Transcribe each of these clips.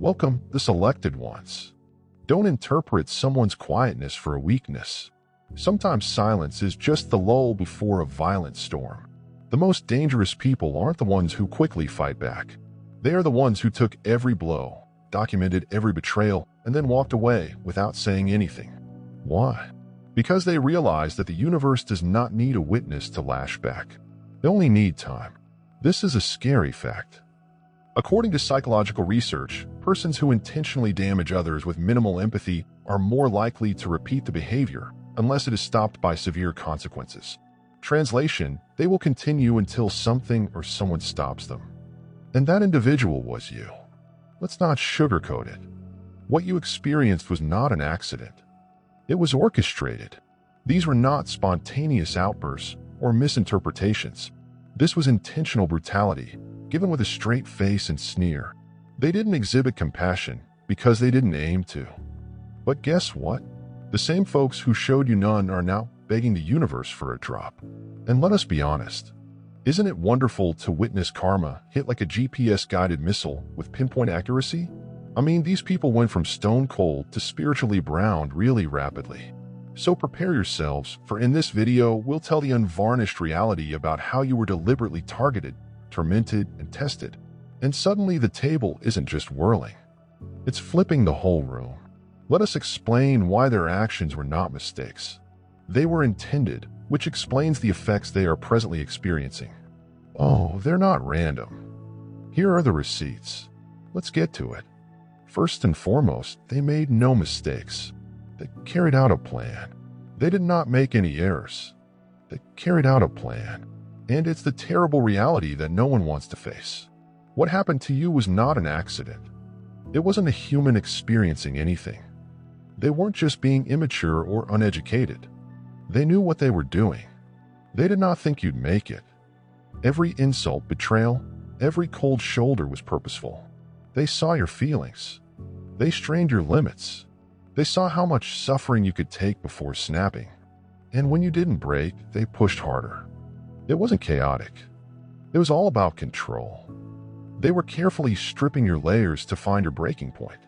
Welcome, the selected ones. Don't interpret someone's quietness for a weakness. Sometimes silence is just the lull before a violent storm. The most dangerous people aren't the ones who quickly fight back. They are the ones who took every blow, documented every betrayal, and then walked away without saying anything. Why? Because they realize that the universe does not need a witness to lash back. They only need time. This is a scary fact. According to psychological research, persons who intentionally damage others with minimal empathy are more likely to repeat the behavior unless it is stopped by severe consequences. Translation, they will continue until something or someone stops them. And that individual was you. Let's not sugarcoat it. What you experienced was not an accident. It was orchestrated. These were not spontaneous outbursts or misinterpretations. This was intentional brutality, given with a straight face and sneer. They didn't exhibit compassion because they didn't aim to. But guess what? The same folks who showed you none are now begging the universe for a drop. And let us be honest. Isn't it wonderful to witness karma hit like a GPS-guided missile with pinpoint accuracy? I mean, these people went from stone cold to spiritually browned really rapidly. So prepare yourselves, for in this video, we'll tell the unvarnished reality about how you were deliberately targeted, tormented, and tested. And suddenly the table isn't just whirling. It's flipping the whole room. Let us explain why their actions were not mistakes. They were intended, which explains the effects they are presently experiencing. Oh, they're not random. Here are the receipts. Let's get to it. First and foremost, they made no mistakes. They carried out a plan. They did not make any errors. They carried out a plan. And it's the terrible reality that no one wants to face. What happened to you was not an accident. It wasn't a human experiencing anything. They weren't just being immature or uneducated. They knew what they were doing. They did not think you'd make it. Every insult, betrayal, every cold shoulder was purposeful. They saw your feelings. They strained your limits. They saw how much suffering you could take before snapping. And when you didn't break, they pushed harder. It wasn't chaotic. It was all about control. They were carefully stripping your layers to find your breaking point.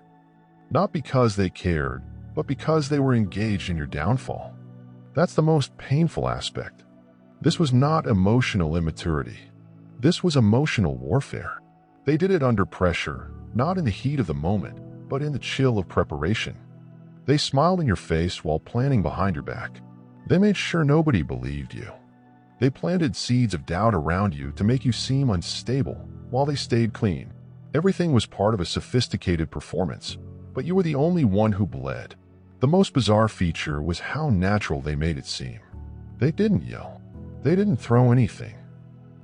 Not because they cared, but because they were engaged in your downfall. That's the most painful aspect. This was not emotional immaturity. This was emotional warfare. They did it under pressure, not in the heat of the moment, but in the chill of preparation. They smiled in your face while planning behind your back. They made sure nobody believed you. They planted seeds of doubt around you to make you seem unstable while they stayed clean. Everything was part of a sophisticated performance, but you were the only one who bled. The most bizarre feature was how natural they made it seem. They didn't yell. They didn't throw anything.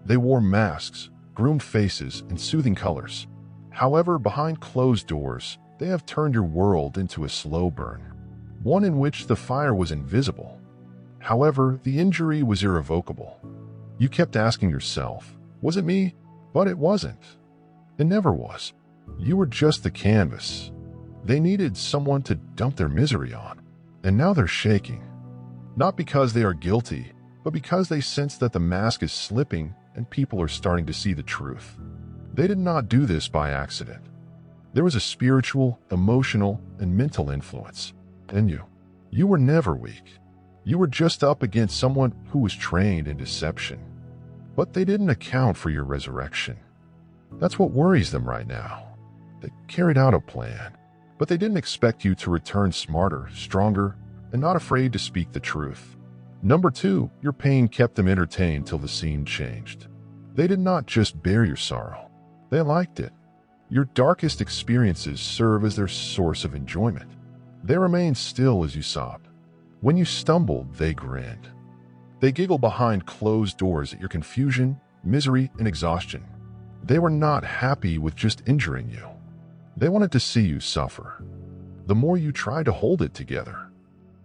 They wore masks, groomed faces, and soothing colors. However, behind closed doors, they have turned your world into a slow burn, one in which the fire was invisible. However, the injury was irrevocable. You kept asking yourself, was it me? But it wasn't. It never was. You were just the canvas. They needed someone to dump their misery on. And now they're shaking. Not because they are guilty, but because they sense that the mask is slipping and people are starting to see the truth. They did not do this by accident. There was a spiritual, emotional, and mental influence. And you were never weak. You were just up against someone who was trained in deception. But they didn't account for your resurrection. That's what worries them right now. They carried out a plan, but they didn't expect you to return smarter, stronger, and not afraid to speak the truth. Number 2, your pain kept them entertained till the scene changed. They did not just bear your sorrow. They liked it. Your darkest experiences serve as their source of enjoyment. They remained still as you sobbed. When you stumbled, they grinned. They giggled behind closed doors at your confusion, misery, and exhaustion. They were not happy with just injuring you. They wanted to see you suffer. The more you tried to hold it together,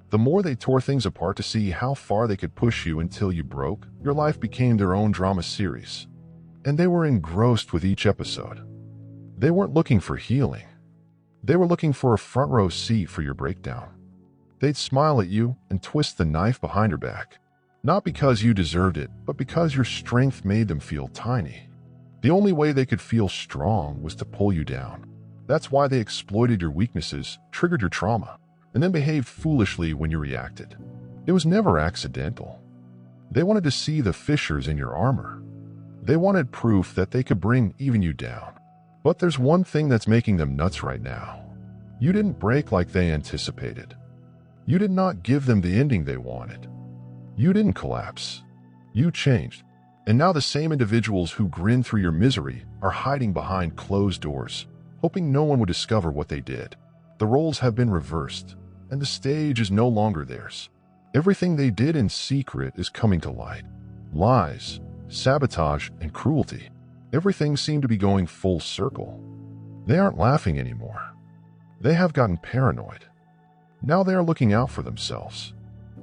the more they tore things apart to see how far they could push you until you broke. Your life became their own drama series. And they were engrossed with each episode. They weren't looking for healing. They were looking for a front row seat for your breakdown. They'd smile at you and twist the knife behind your back. Not because you deserved it, but because your strength made them feel tiny. The only way they could feel strong was to pull you down. That's why they exploited your weaknesses, triggered your trauma, and then behaved foolishly when you reacted. It was never accidental. They wanted to see the fissures in your armor. They wanted proof that they could bring even you down. But there's one thing that's making them nuts right now. You didn't break like they anticipated. You did not give them the ending they wanted. You didn't collapse. You changed. And now the same individuals who grin through your misery are hiding behind closed doors, hoping no one would discover what they did. The roles have been reversed, and the stage is no longer theirs. Everything they did in secret is coming to light. Lies, sabotage, and cruelty. Everything seemed to be going full circle. They aren't laughing anymore. They have gotten paranoid. Now they are looking out for themselves,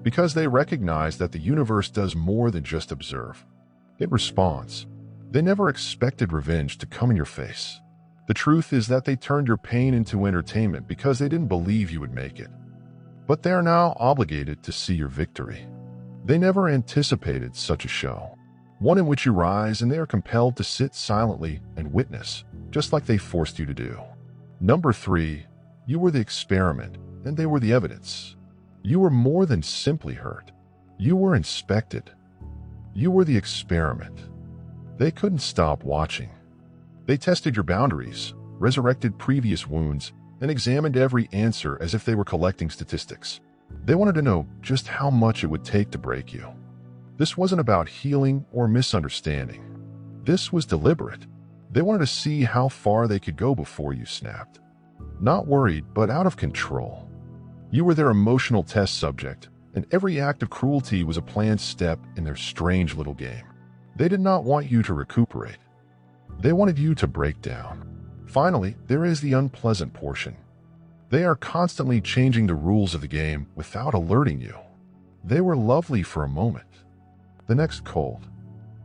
because they recognize that the universe does more than just observe. It responds. They never expected revenge to come in your face. The truth is that they turned your pain into entertainment because they didn't believe you would make it. But they are now obligated to see your victory. They never anticipated such a show, one in which you rise and they are compelled to sit silently and witness, just like they forced you to do. Number 3, you were the experiment, and they were the evidence. You were more than simply hurt. You were inspected. You were the experiment. They couldn't stop watching. They tested your boundaries, resurrected previous wounds, and examined every answer as if they were collecting statistics. They wanted to know just how much it would take to break you. This wasn't about healing or misunderstanding. This was deliberate. They wanted to see how far they could go before you snapped. Not worried, but out of control. You were their emotional test subject, and every act of cruelty was a planned step in their strange little game. They did not want you to recuperate. They wanted you to break down. Finally, there is the unpleasant portion. They are constantly changing the rules of the game without alerting you. They were lovely for a moment. The next cold.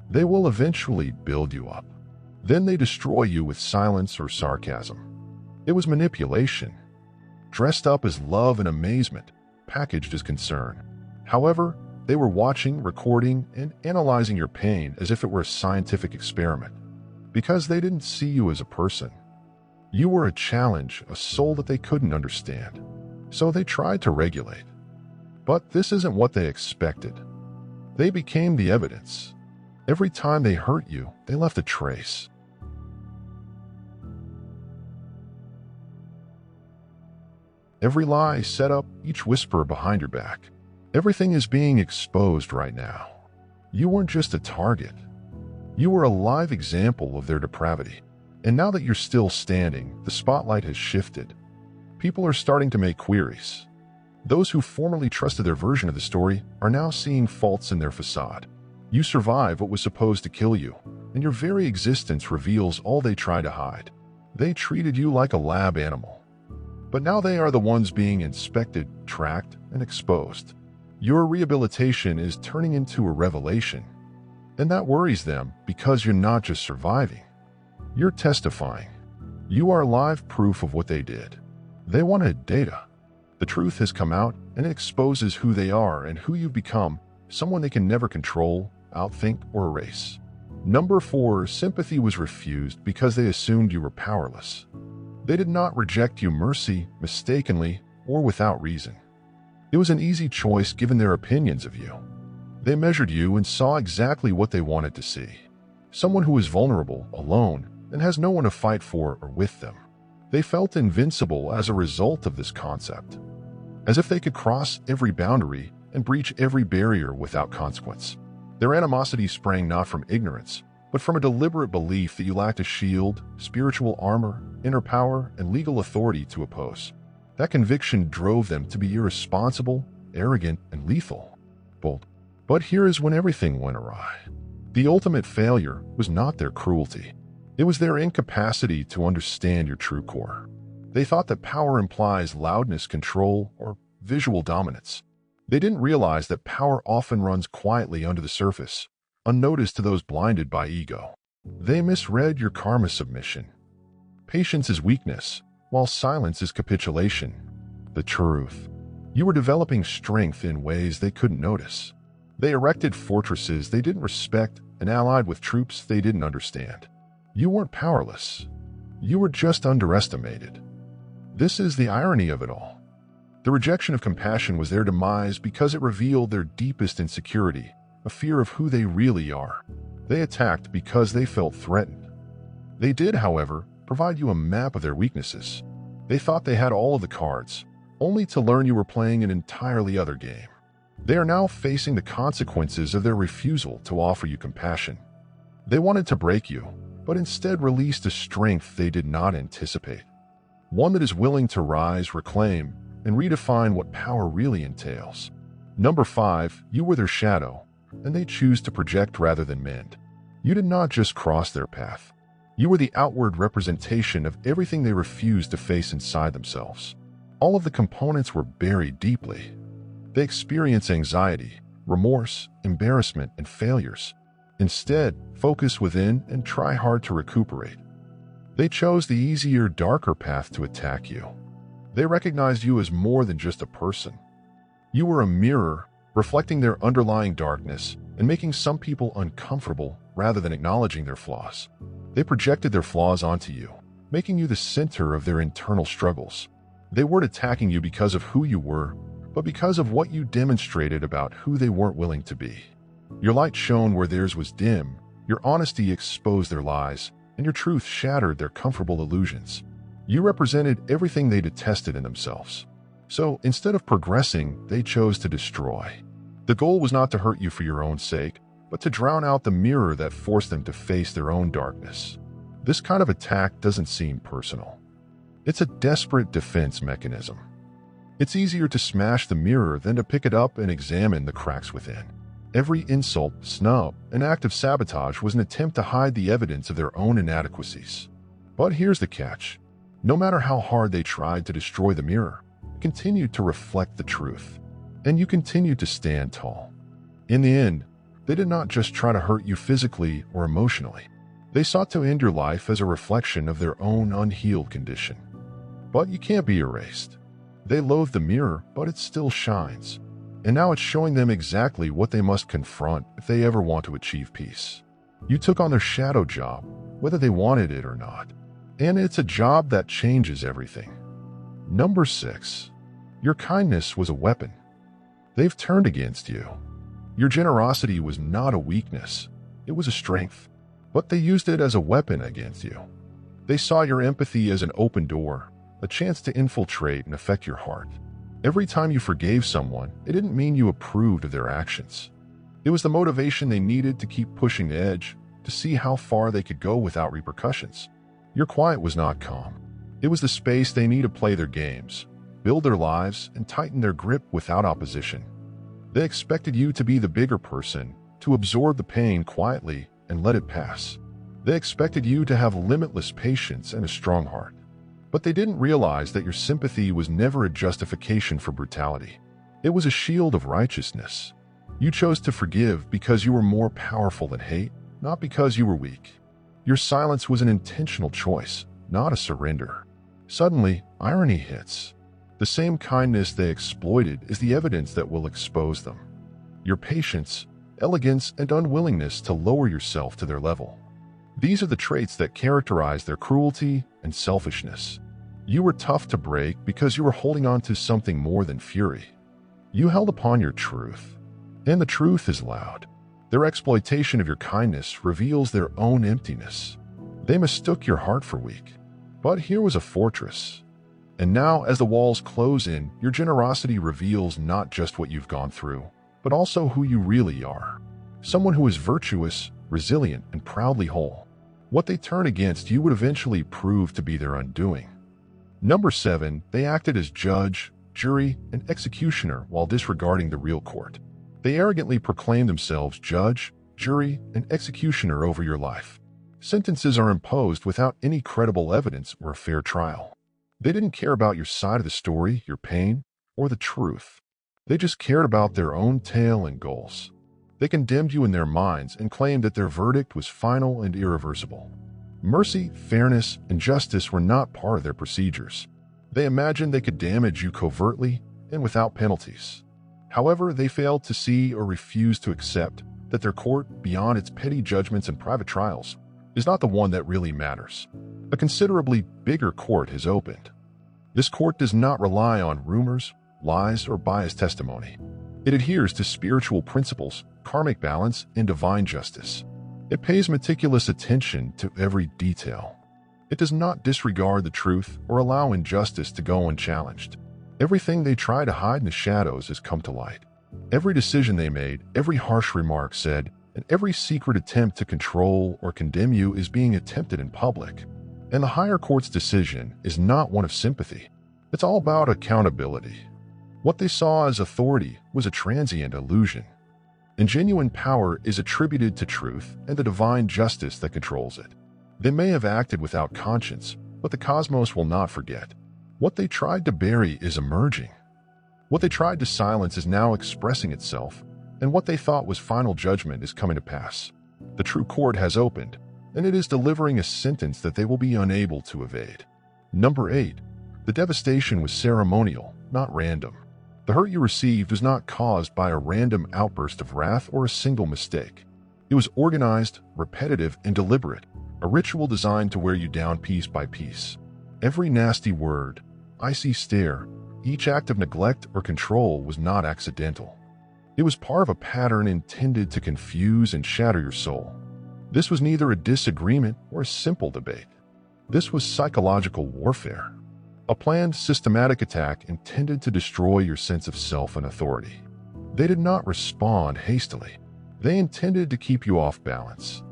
They will eventually build you up. Then they destroy you with silence or sarcasm. It was manipulation, dressed up as love and amazement, packaged as concern. However, they were watching, recording, and analyzing your pain as if it were a scientific experiment. Because they didn't see you as a person. You were a challenge, a soul that they couldn't understand. So they tried to regulate. But this isn't what they expected. They became the evidence. Every time they hurt you, they left a trace. Every lie set up, each whisper behind your back. Everything is being exposed right now. You weren't just a target. You were a live example of their depravity. And now that you're still standing, the spotlight has shifted. People are starting to make queries. Those who formerly trusted their version of the story are now seeing faults in their facade. You survive what was supposed to kill you, and your very existence reveals all they tried to hide. They treated you like a lab animal. But now they are the ones being inspected, tracked, and exposed. Your rehabilitation is turning into a revelation. And that worries them because you're not just surviving. You're testifying. You are live proof of what they did. They wanted data. The truth has come out, and it exposes who they are and who you've become, someone they can never control, outthink, or erase. Number 4, sympathy was refused because they assumed you were powerless. They did not reject you mistakenly, or without reason. It was an easy choice given their opinions of you. They measured you and saw exactly what they wanted to see. Someone who is vulnerable, alone, and has no one to fight for or with them. They felt invincible as a result of this concept, as if they could cross every boundary and breach every barrier without consequence. Their animosity sprang not from ignorance, but from a deliberate belief that you lacked a shield, spiritual armor, inner power, and legal authority to oppose. That conviction drove them to be irresponsible, arrogant, and lethal. But here is when everything went awry. The ultimate failure was not their cruelty. It was their incapacity to understand your true core. They thought that power implies loudness, control, or visual dominance. They didn't realize that power often runs quietly under the surface, unnoticed to those blinded by ego. They misread your karma submission. Patience is weakness, while silence is capitulation. The truth. You were developing strength in ways they couldn't notice. They erected fortresses they didn't respect and allied with troops they didn't understand. You weren't powerless. You were just underestimated. This is the irony of it all. The rejection of compassion was their demise because it revealed their deepest insecurity, a fear of who they really are. They attacked because they felt threatened. They did, however, provide you a map of their weaknesses. They thought they had all of the cards, only to learn you were playing an entirely other game. They are now facing the consequences of their refusal to offer you compassion. They wanted to break you, but instead released a strength they did not anticipate. One that is willing to rise, reclaim, and redefine what power really entails. Number 5, you were their shadow, and they choose to project rather than mend. You did not just cross their path. You were the outward representation of everything they refused to face inside themselves. All of the components were buried deeply. They experience anxiety, remorse, embarrassment, and failures. Instead, focus within and try hard to recuperate. They chose the easier, darker path to attack you. They recognized you as more than just a person. You were a mirror, reflecting their underlying darkness and making some people uncomfortable rather than acknowledging their flaws. They projected their flaws onto you, making you the center of their internal struggles. They weren't attacking you because of who you were, but because of what you demonstrated about who they weren't willing to be. Your light shone where theirs was dim, your honesty exposed their lies, and your truth shattered their comfortable illusions. You represented everything they detested in themselves. So instead of progressing, they chose to destroy. The goal was not to hurt you for your own sake, but to drown out the mirror that forced them to face their own darkness. This kind of attack doesn't seem personal. It's a desperate defense mechanism. It's easier to smash the mirror than to pick it up and examine the cracks within. Every insult, snub, and act of sabotage was an attempt to hide the evidence of their own inadequacies. But here's the catch. No matter how hard they tried to destroy the mirror, it continued to reflect the truth. And you continued to stand tall. In the end, they did not just try to hurt you physically or emotionally. They sought to end your life as a reflection of their own unhealed condition. But you can't be erased. They loathed the mirror, but it still shines. And now it's showing them exactly what they must confront if they ever want to achieve peace. You took on their shadow job, whether they wanted it or not. And it's a job that changes everything. Number 6. Your kindness was a weapon. They've turned against you. Your generosity was not a weakness. It was a strength. But they used it as a weapon against you. They saw your empathy as an open door, a chance to infiltrate and affect your heart. Every time you forgave someone, it didn't mean you approved of their actions. It was the motivation they needed to keep pushing the edge, to see how far they could go without repercussions. Your quiet was not calm. It was the space they need to play their games, build their lives, and tighten their grip without opposition. They expected you to be the bigger person, to absorb the pain quietly and let it pass. They expected you to have limitless patience and a strong heart. But they didn't realize that your sympathy was never a justification for brutality. It was a shield of righteousness. You chose to forgive because you were more powerful than hate, not because you were weak. Your silence was an intentional choice, not a surrender. Suddenly, irony hits. The same kindness they exploited is the evidence that will expose them. Your patience, elegance, and unwillingness to lower yourself to their level. These are the traits that characterize their cruelty and selfishness. You were tough to break because you were holding on to something more than fury. You held upon your truth, and the truth is loud. Their exploitation of your kindness reveals their own emptiness. They mistook your heart for weak. But here was a fortress. And now, as the walls close in, your generosity reveals not just what you've gone through, but also who you really are. Someone who is virtuous, resilient, and proudly whole. What they turn against you would eventually prove to be their undoing. Number 7, they acted as judge, jury, and executioner while disregarding the real court. They arrogantly proclaimed themselves judge, jury, and executioner over your life. Sentences are imposed without any credible evidence or a fair trial. They didn't care about your side of the story, your pain, or the truth. They just cared about their own tale and goals. They condemned you in their minds and claimed that their verdict was final and irreversible. Mercy, fairness, and justice were not part of their procedures. They imagined they could damage you covertly and without penalties. However, they failed to see or refused to accept that their court, beyond its petty judgments and private trials, is not the one that really matters. A considerably bigger court has opened. This court does not rely on rumors, lies, or biased testimony. It adheres to spiritual principles, karmic balance, and divine justice. It pays meticulous attention to every detail. It does not disregard the truth or allow injustice to go unchallenged. Everything they try to hide in the shadows has come to light. Every decision they made, every harsh remark said, and every secret attempt to control or condemn you is being attempted in public. And the higher court's decision is not one of sympathy. It's all about accountability. What they saw as authority was a transient illusion. And genuine power is attributed to truth and the divine justice that controls it. They may have acted without conscience, but the cosmos will not forget. What they tried to bury is emerging. What they tried to silence is now expressing itself, and what they thought was final judgment is coming to pass. The true court has opened, and it is delivering a sentence that they will be unable to evade. Number 8. The devastation was ceremonial, not random. The hurt you received was not caused by a random outburst of wrath or a single mistake. It was organized, repetitive, and deliberate, a ritual designed to wear you down piece by piece. Every nasty word, icy stare, each act of neglect or control was not accidental. It was part of a pattern intended to confuse and shatter your soul. This was neither a disagreement or a simple debate. This was psychological warfare, a planned, systematic attack intended to destroy your sense of self and authority. They did not respond hastily. They intended to keep you off balance.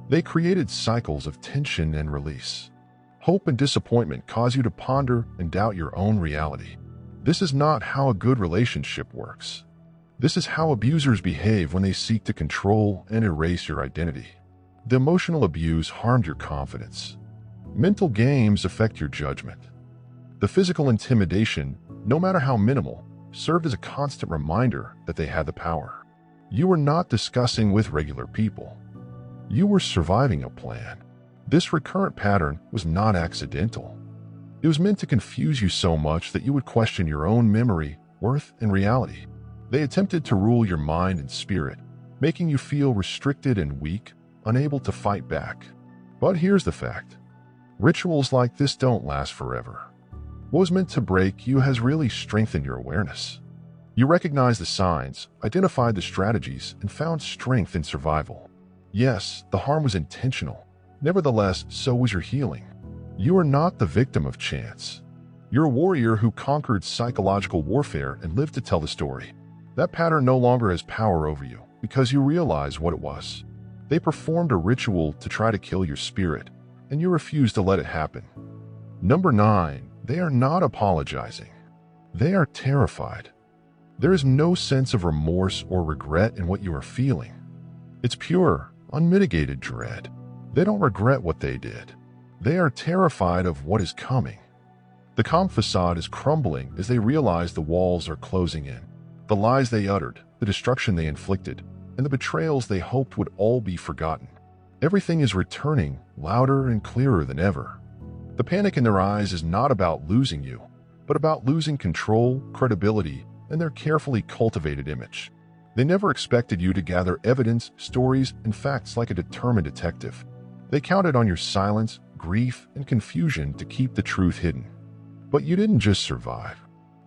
They created cycles of tension and release. Hope and disappointment cause you to ponder and doubt your own reality. This is not how a good relationship works. This is how abusers behave when they seek to control and erase your identity. The emotional abuse harmed your confidence. Mental games affect your judgment. The physical intimidation, no matter how minimal, served as a constant reminder that they had the power. You were not discussing with regular people. You were surviving a plan. This recurrent pattern was not accidental. It was meant to confuse you so much that you would question your own memory, worth, and reality. They attempted to rule your mind and spirit, making you feel restricted and weak, unable to fight back. But here's the fact. Rituals like this don't last forever. What was meant to break you has really strengthened your awareness. You recognized the signs, identified the strategies, and found strength in survival. Yes, the harm was intentional. Nevertheless, so was your healing. You are not the victim of chance. You're a warrior who conquered psychological warfare and lived to tell the story. That pattern no longer has power over you because you realize what it was. They performed a ritual to try to kill your spirit, and you refused to let it happen. Number 9. They are not apologizing. They are terrified. There is no sense of remorse or regret in what you are feeling. It's pure, unmitigated dread. They don't regret what they did. They are terrified of what is coming. The calm facade is crumbling as they realize the walls are closing in. The lies they uttered, the destruction they inflicted, and the betrayals they hoped would all be forgotten. Everything is returning, louder and clearer than ever. The panic in their eyes is not about losing you, but about losing control, credibility, and their carefully cultivated image. They never expected you to gather evidence, stories, and facts like a determined detective. They counted on your silence, grief, and confusion to keep the truth hidden. But you didn't just survive.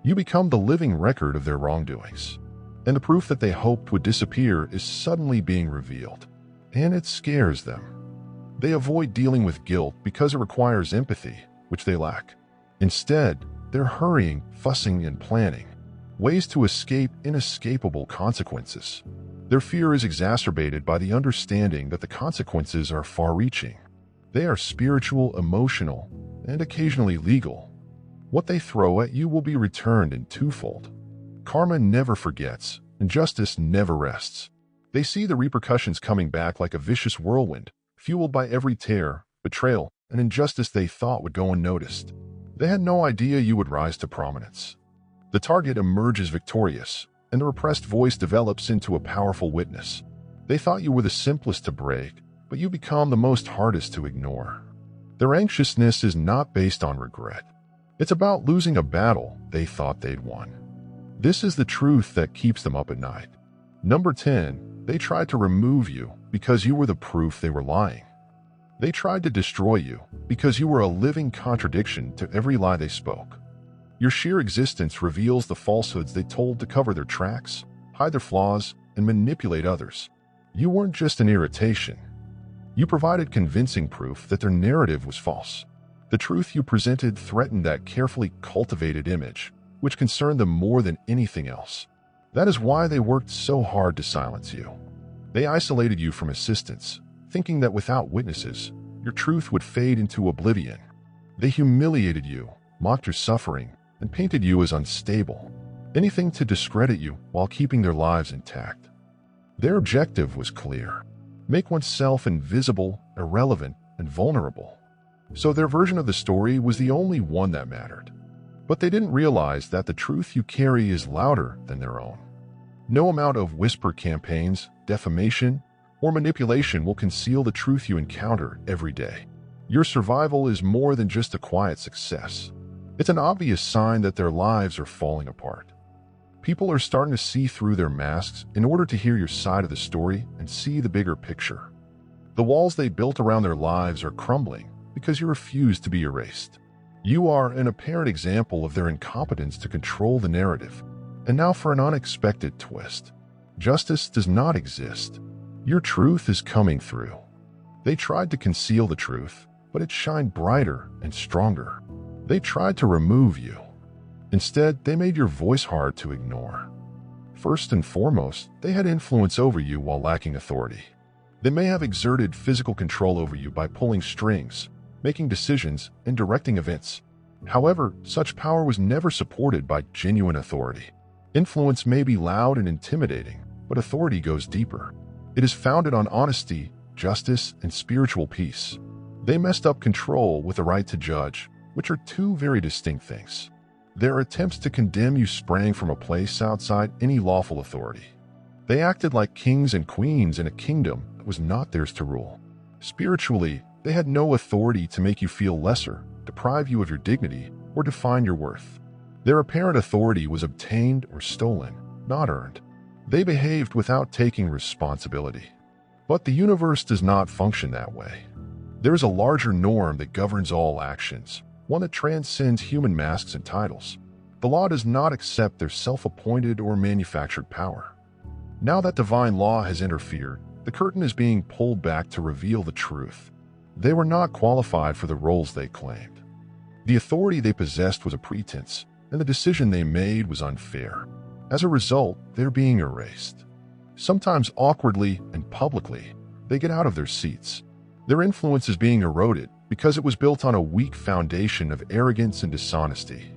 You become the living record of their wrongdoings. And the proof that they hoped would disappear is suddenly being revealed. And it scares them. They avoid dealing with guilt because it requires empathy, which they lack. Instead, they're hurrying, fussing, and planning ways to escape inescapable consequences. Their fear is exacerbated by the understanding that the consequences are far-reaching. They are spiritual, emotional, and occasionally legal. What they throw at you will be returned in twofold. Karma never forgets, and justice never rests. They see the repercussions coming back like a vicious whirlwind, fueled by every tear, betrayal, and injustice they thought would go unnoticed. They had no idea you would rise to prominence. The target emerges victorious, and the repressed voice develops into a powerful witness. They thought you were the simplest to break, but you become the most hardest to ignore. Their anxiousness is not based on regret. It's about losing a battle they thought they'd won. This is the truth that keeps them up at night. Number 10. They tried to remove you because you were the proof they were lying. They tried to destroy you because you were a living contradiction to every lie they spoke. Your sheer existence reveals the falsehoods they told to cover their tracks, hide their flaws, and manipulate others. You weren't just an irritation. You provided convincing proof that their narrative was false. The truth you presented threatened that carefully cultivated image, which concerned them more than anything else. That is why they worked so hard to silence you. They isolated you from assistance, thinking that without witnesses, your truth would fade into oblivion. They humiliated you, mocked your suffering, and painted you as unstable, anything to discredit you while keeping their lives intact. Their objective was clear: make oneself invisible, irrelevant, and vulnerable. So their version of the story was the only one that mattered. But they didn't realize that the truth you carry is louder than their own. No amount of whisper campaigns, defamation, or manipulation will conceal the truth you encounter every day. Your survival is more than just a quiet success. It's an obvious sign that their lives are falling apart. People are starting to see through their masks in order to hear your side of the story and see the bigger picture. The walls they built around their lives are crumbling because you refuse to be erased. You are an apparent example of their incompetence to control the narrative. And now for an unexpected twist. Justice does not exist. Your truth is coming through. They tried to conceal the truth, but it shined brighter and stronger. They tried to remove you. Instead, they made your voice hard to ignore. First and foremost, they had influence over you while lacking authority. They may have exerted physical control over you by pulling strings, making decisions, and directing events. However, such power was never supported by genuine authority. Influence may be loud and intimidating, but authority goes deeper. It is founded on honesty, justice, and spiritual peace. They messed up control with the right to judge, which are two very distinct things. Their attempts to condemn you sprang from a place outside any lawful authority. They acted like kings and queens in a kingdom that was not theirs to rule. Spiritually, they had no authority to make you feel lesser, deprive you of your dignity, or define your worth. Their apparent authority was obtained or stolen, not earned. They behaved without taking responsibility. But the universe does not function that way. There is a larger norm that governs all actions, one that transcends human masks and titles. The law does not accept their self-appointed or manufactured power. Now that divine law has interfered, the curtain is being pulled back to reveal the truth. They were not qualified for the roles they claimed. The authority they possessed was a pretense, and the decision they made was unfair. As a result, they're being erased. Sometimes awkwardly and publicly, they get out of their seats. Their influence is being eroded because it was built on a weak foundation of arrogance and dishonesty.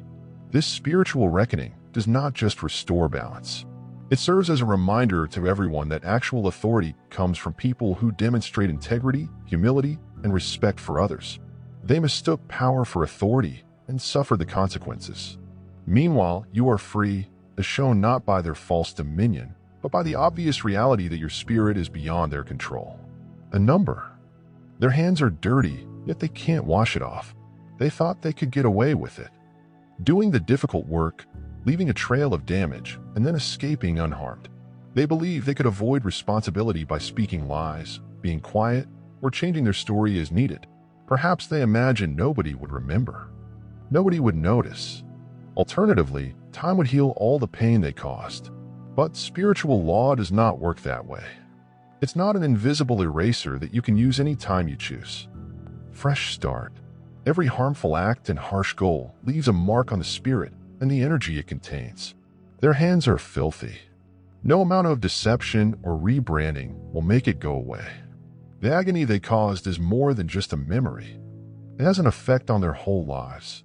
This spiritual reckoning does not just restore balance. It serves as a reminder to everyone that actual authority comes from people who demonstrate integrity, humility, and respect for others. They mistook power for authority and suffered the consequences. Meanwhile, you are free, as shown not by their false dominion, but by the obvious reality that your spirit is beyond their control. A number. Their hands are dirty, yet they can't wash it off. They thought they could get away with it. Doing the difficult work, leaving a trail of damage, and then escaping unharmed. They believed they could avoid responsibility by speaking lies, being quiet, or changing their story as needed. Perhaps they imagined nobody would remember. Nobody would notice. Alternatively, time would heal all the pain they caused. But spiritual law does not work that way. It's not an invisible eraser that you can use any time you choose. Fresh start. Every harmful act and harsh goal leaves a mark on the spirit and the energy it contains. Their hands are filthy. No amount of deception or rebranding will make it go away. The agony they caused is more than just a memory. It has an effect on their whole lives.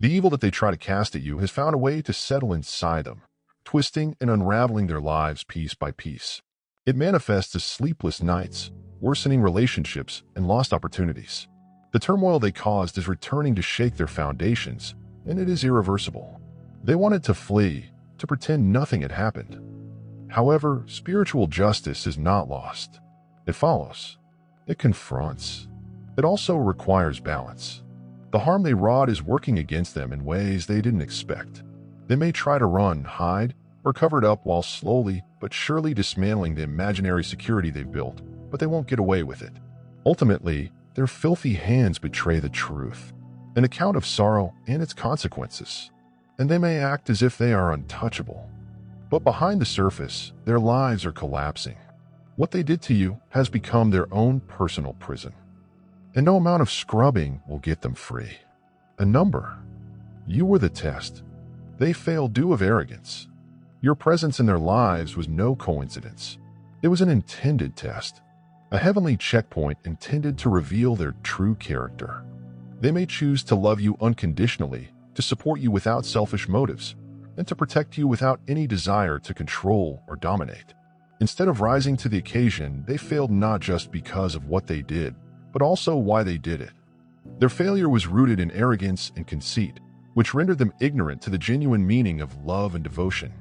The evil that they try to cast at you has found a way to settle inside them, twisting and unraveling their lives piece by piece. It manifests as sleepless nights, worsening relationships, and lost opportunities. The turmoil they caused is returning to shake their foundations, and it is irreversible. They wanted to flee, to pretend nothing had happened. However, spiritual justice is not lost. It follows. It confronts. It also requires balance. The harm they wrought is working against them in ways they didn't expect. They may try to run, hide, or cover it up while slowly but surely dismantling the imaginary security they've built, but they won't get away with it. Ultimately, their filthy hands betray the truth, an account of sorrow and its consequences, and they may act as if they are untouchable. But behind the surface, their lives are collapsing. What they did to you has become their own personal prison, and no amount of scrubbing will get them free. A number. You were the test. They failed due of arrogance. Your presence in their lives was no coincidence. It was an intended test, a heavenly checkpoint intended to reveal their true character. They may choose to love you unconditionally, to support you without selfish motives, and to protect you without any desire to control or dominate. Instead of rising to the occasion, they failed not just because of what they did, but also why they did it. Their failure was rooted in arrogance and conceit, which rendered them ignorant to the genuine meaning of love and devotion.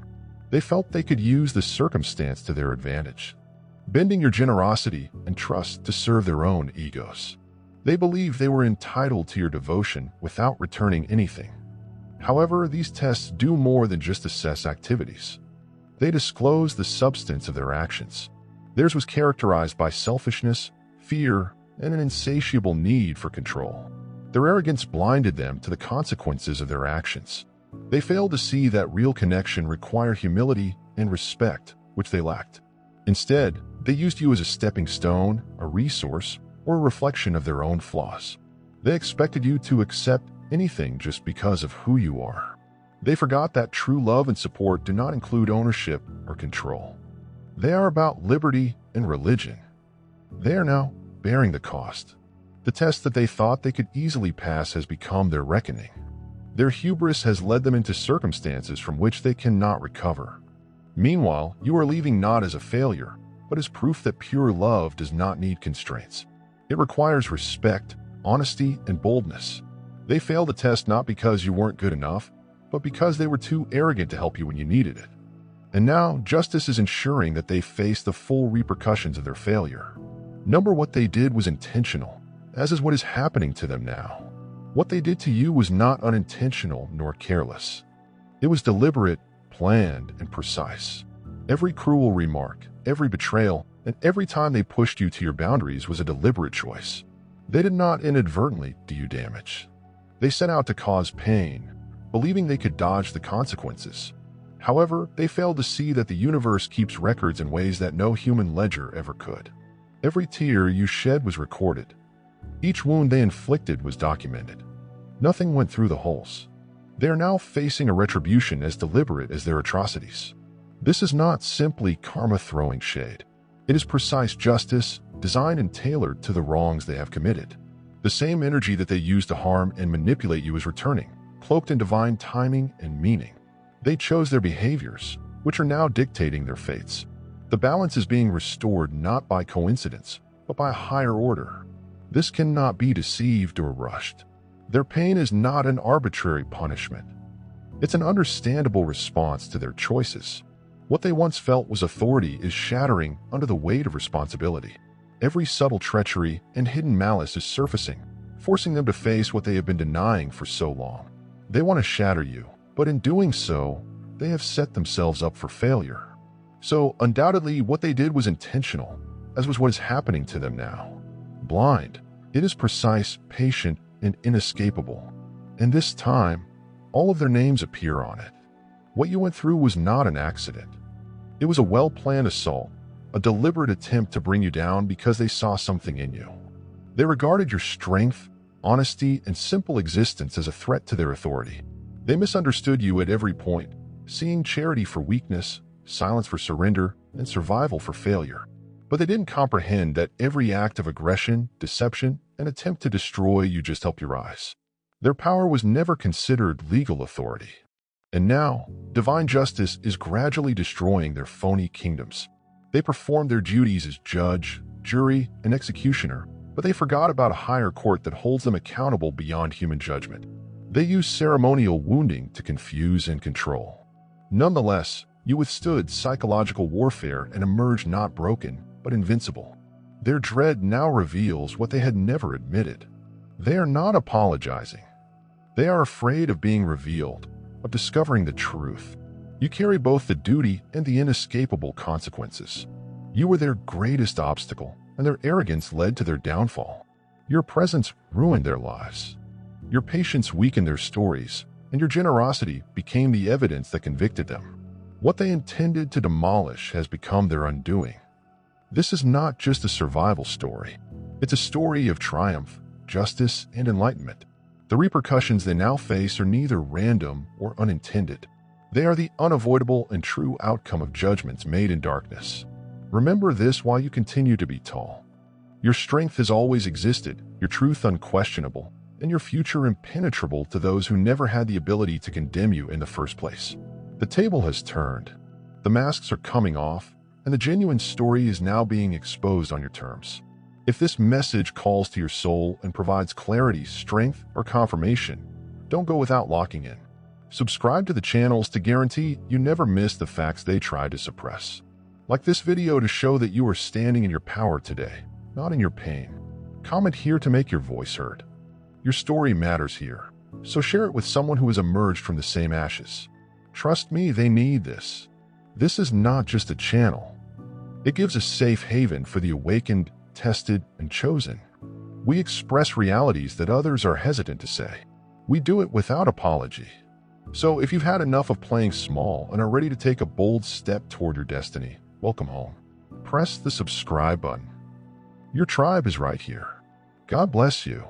They felt they could use the circumstance to their advantage, bending your generosity and trust to serve their own egos. They believed they were entitled to your devotion without returning anything. However, these tests do more than just assess activities. They disclose the substance of their actions. Theirs was characterized by selfishness, fear, and an insatiable need for control. Their arrogance blinded them to the consequences of their actions. They failed to see that real connection required humility and respect, which they lacked. Instead, they used you as a stepping stone, a resource, or a reflection of their own flaws. They expected you to accept anything just because of who you are. They forgot that true love and support do not include ownership or control. They are about liberty and religion. They are now bearing the cost. The test that they thought they could easily pass has become their reckoning. Their hubris has led them into circumstances from which they cannot recover. Meanwhile, you are leaving not as a failure, but as proof that pure love does not need constraints. It requires respect, honesty, and boldness. They failed the test not because you weren't good enough, but because they were too arrogant to help you when you needed it. And now, justice is ensuring that they face the full repercussions of their failure. Number what they did was intentional, as is what is happening to them now. What they did to you was not unintentional nor careless. It was deliberate, planned, and precise. Every cruel remark, every betrayal, and every time they pushed you to your boundaries was a deliberate choice. They did not inadvertently do you damage. They set out to cause pain, believing they could dodge the consequences. However, they failed to see that the universe keeps records in ways that no human ledger ever could. Every tear you shed was recorded. Each wound they inflicted was documented. Nothing went through the holes. They are now facing a retribution as deliberate as their atrocities. This is not simply karma throwing shade. It is precise justice, designed and tailored to the wrongs they have committed. The same energy that they used to harm and manipulate you is returning, cloaked in divine timing and meaning. They chose their behaviors, which are now dictating their fates. The balance is being restored not by coincidence, but by a higher order. This cannot be deceived or rushed. Their pain is not an arbitrary punishment. It's an understandable response to their choices. What they once felt was authority is shattering under the weight of responsibility. Every subtle treachery and hidden malice is surfacing, forcing them to face what they have been denying for so long. They want to shatter you, but in doing so, they have set themselves up for failure. So, undoubtedly, what they did was intentional, as was what is happening to them now. Blind, it is precise, patient, and inescapable. And this time, all of their names appear on it. What you went through was not an accident. It was a well-planned assault, a deliberate attempt to bring you down because they saw something in you. They regarded your strength, honesty, and simple existence as a threat to their authority. They misunderstood you at every point, seeing charity for weakness, silence for surrender, and survival for failure. But they didn't comprehend that every act of aggression, deception, and attempt to destroy you just helped you rise. Their power was never considered legal authority. And now, divine justice is gradually destroying their phony kingdoms. They performed their duties as judge, jury, and executioner, but they forgot about a higher court that holds them accountable beyond human judgment. They used ceremonial wounding to confuse and control. Nonetheless, you withstood psychological warfare and emerged not broken, but invincible. Their dread now reveals what they had never admitted. They are not apologizing. They are afraid of being revealed, of discovering the truth. You carry both the duty and the inescapable consequences. You were their greatest obstacle, and their arrogance led to their downfall. Your presence ruined their lives. Your patience weakened their stories, and your generosity became the evidence that convicted them. What they intended to demolish has become their undoing. This is not just a survival story. It's a story of triumph, justice, and enlightenment. The repercussions they now face are neither random or unintended. They are the unavoidable and true outcome of judgments made in darkness. Remember this while you continue to be tall. Your strength has always existed, your truth unquestionable, and your future impenetrable to those who never had the ability to condemn you in the first place. The table has turned. The masks are coming off, and the genuine story is now being exposed on your terms. If this message calls to your soul and provides clarity, strength, or confirmation, don't go without locking in. Subscribe to the channels to guarantee you never miss the facts they try to suppress. Like this video to show that you are standing in your power today, not in your pain. Comment here to make your voice heard. Your story matters here, so share it with someone who has emerged from the same ashes. Trust me, they need this. This is not just a channel. It gives a safe haven for the awakened, tested, and chosen. We express realities that others are hesitant to say. We do it without apology. So if you've had enough of playing small and are ready to take a bold step toward your destiny, welcome home. Press the subscribe button. Your tribe is right here. God bless you.